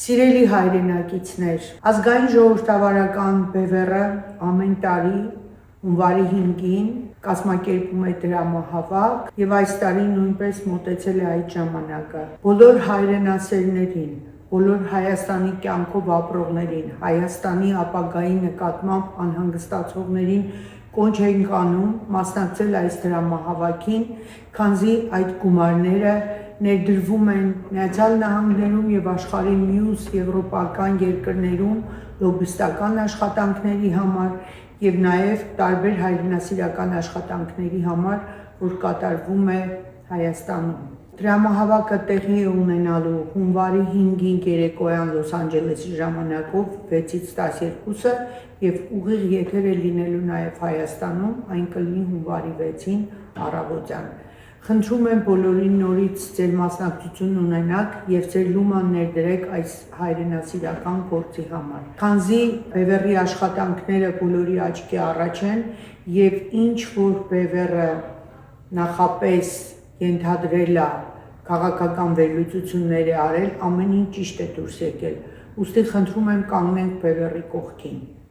Սիրելի հայրենակիցներ, ազգային ժողովրդավարական բևեռը ամեն տարի հունվարի 5-ին կազմակերպում է դրամահավաք եւ այս տարի նույնպես մոտեցել է այդ ժամանակը։ Բոլոր հայրենասերներին, բոլոր Հայաստանի կյանքով ապրողներին, Հայաստանի ապագայի նկատմամբ անհանգստացողներին կոչ ենք անում մասնակցել այս դրամահավաքին, քանզի այդ գումարները ներդրվում են Միացյալ Նահանգներում եւ աշխարհի մյուս եվրոպական երկրներում լոբիստական աշխատանքների համար եւ նաեւ տարբեր հայրենասիրական աշխատանքների համար, որ կատարվում է Հայաստանում։ Դրամահավաքը տեղի է ունենալու հունվարի 5-ին երեկոյան Լոս Անջելեսի ժամանակով 6-ից 12-ը եւ ուղիղ եթեր է լինելու նաեւ Հայաստանում, այն կլինի հունվարի 6-ին առավոտյան։ Խնդրում եմ բոլորին նորից ձեր մասնակցություն ունենաք եւ ձեր լուման ներդրեք այս հայրենասիրական գործի համար։ Քանզի բևեռի աշխատանքները բոլորի աչքի առաջ են եւ ինչ որ բևեռը նախապես ենթադրել է քաղաքական վերլուծություններ է արել, ամեն ինչ ճիշտ է դուրս եկել։ Ուստի խնդրում եմ կանգնենք բևեռի կողքին։